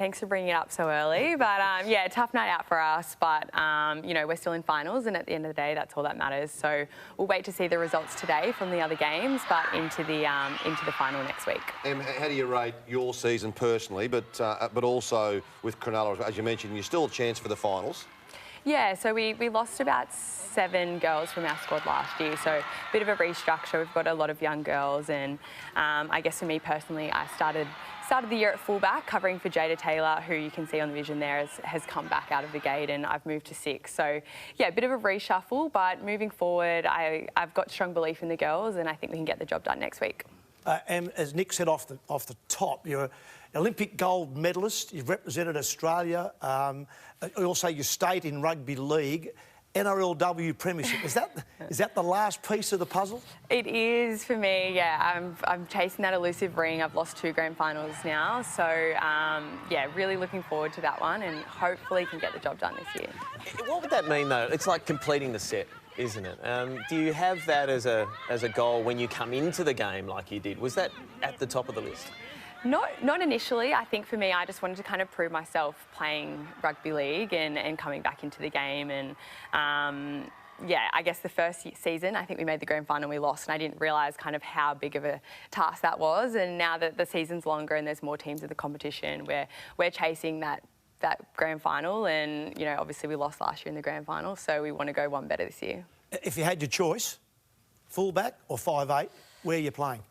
Thanks for bringing it up so early. But, yeah, tough night out for us. But, you know, we're still in finals, and at the end of the day, that's all that matters. So we'll wait to see the results today from the other games, but into the final next week. Em, how do you rate your season personally, but also with Cronulla? As you mentioned, you're still a chance for the finals. Yeah, so we lost about 7 girls from our squad last year, so a bit of a restructure. We've got a lot of young girls, and I guess for me personally, I started the year at fullback, covering for Jada Taylor, who you can see on the vision there has come back out of the gate, and I've moved to 6. So, yeah, a bit of a reshuffle, but moving forward, I've got strong belief in the girls, and I think we can get the job done next week. And as Nick said off the top, you're an Olympic gold medalist. You've represented Australia. Also, you stayed in rugby league. NRLW premiership. Is that the last piece of the puzzle? It is for me. Yeah, I'm chasing that elusive ring. I've lost 2 grand finals now, so yeah, really looking forward to that one, and hopefully can get the job done this year. What would that mean though? It's like completing the set, isn't it? Do you have that as a goal when you come into the game like you did? Was that at the top of the list? Not initially. I think for me, I just wanted to kind of prove myself playing rugby league and coming back into the game. And yeah, I guess the first season, I think we made the grand final and we lost, and I didn't realise kind of how big of a task that was. And now that the season's longer and there's more teams in the competition, we're chasing that grand final. And, you know, obviously we lost last year in the grand final, so we want to go one better this year. If you had your choice, fullback or 5'8", where are you playing?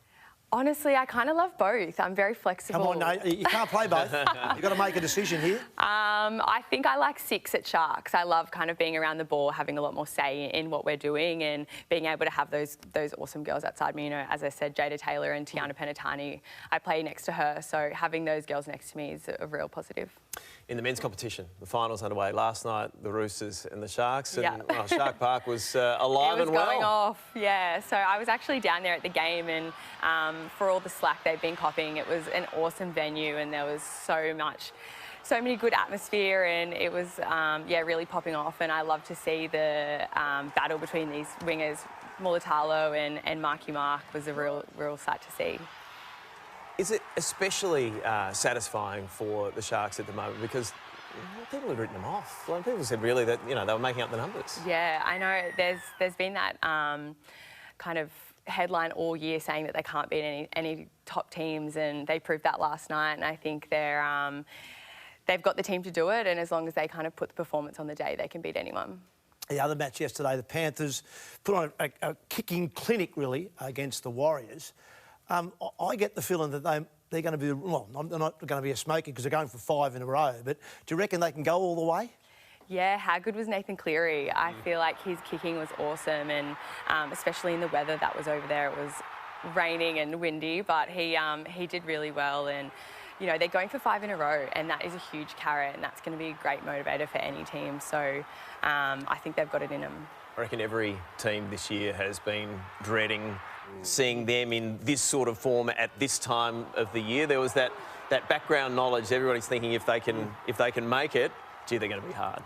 Honestly, I kind of love both. I'm very flexible. Come on, no, you can't play both. You've got to make a decision here. I think I like 6 at Sharks. I love kind of being around the ball, having a lot more say in what we're doing, and being able to have those awesome girls outside me. You know, as I said, Jada Taylor and Tiana Penatani, I play next to her, so having those girls next to me is a real positive. In the men's competition, the finals underway last night, the Roosters and the Sharks, and yeah. Well, Shark Park was alive and well. It was going off, yeah. So I was actually down there at the game, and for all the slack they've been copping, it was an awesome venue, and there was so many good atmosphere, and it was yeah, really popping off. And I love to see the battle between these wingers, Mulatalo and Marky Mark was a real sight to see. Is it especially satisfying for the Sharks at the moment? Because people had written them off. A lot of people said really that, you know, they were making up the numbers. Yeah, I know. There's been that kind of headline all year saying that they can't beat any top teams, and they proved that last night. And I think they've got the team to do it, and as long as they kind of put the performance on the day, they can beat anyone. The other match yesterday, the Panthers put on a kicking clinic, really, against the Warriors. I get the feeling that they're going to be, well, they're not going to be a smoker because they're going for 5 in a row, but do you reckon they can go all the way? Yeah, how good was Nathan Cleary? I feel like his kicking was awesome, and especially in the weather that was over there. It was raining and windy, but he did really well. And, you know, they're going for 5 in a row, and that is a huge carrot, and that's going to be a great motivator for any team. So I think they've got it in them. I reckon every team this year has been dreading seeing them in this sort of form at this time of the year. There was that background knowledge. Everybody's thinking if they can make it, gee, they're going to be hard.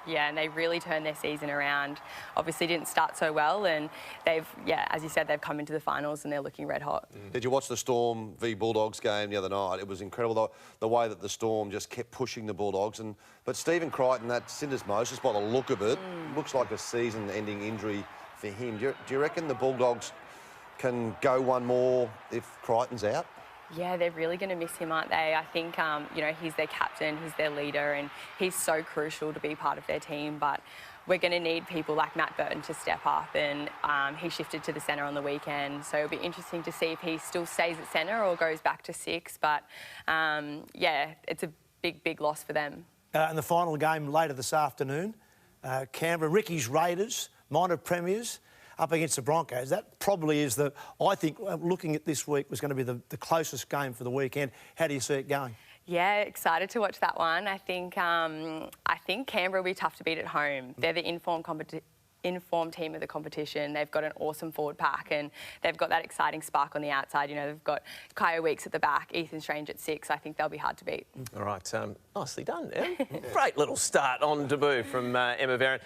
Yeah, and they really turned their season around. Obviously didn't start so well, and they've, yeah, as you said, they've come into the finals and they're looking red hot. Did you watch the Storm v Bulldogs game the other night? It was incredible, the way that the Storm just kept pushing the Bulldogs. But Stephen Crichton, that syndesmosis, by the look of it, looks like a season-ending injury for him. Do you reckon the Bulldogs can go one more if Crichton's out? Yeah, they're really going to miss him, aren't they? I think, you know, he's their captain, he's their leader, and he's so crucial to be part of their team. But we're going to need people like Matt Burton to step up, and he shifted to the centre on the weekend. So it'll be interesting to see if he still stays at centre or goes back to 6. But, yeah, it's a big loss for them. And the final game later this afternoon, Canberra, Ricky's Raiders, minor premiers, up against the Broncos. That probably is I think, looking at this week, was going to be the closest game for the weekend. How do you see it going? Yeah, excited to watch that one. I think Canberra will be tough to beat at home. They're the informed team of the competition. They've got an awesome forward pack, and they've got that exciting spark on the outside. You know, they've got Kyo Weeks at the back, Ethan Strange at 6. I think they'll be hard to beat. All right, nicely done, Em. Great little start on debut from Emma Verron.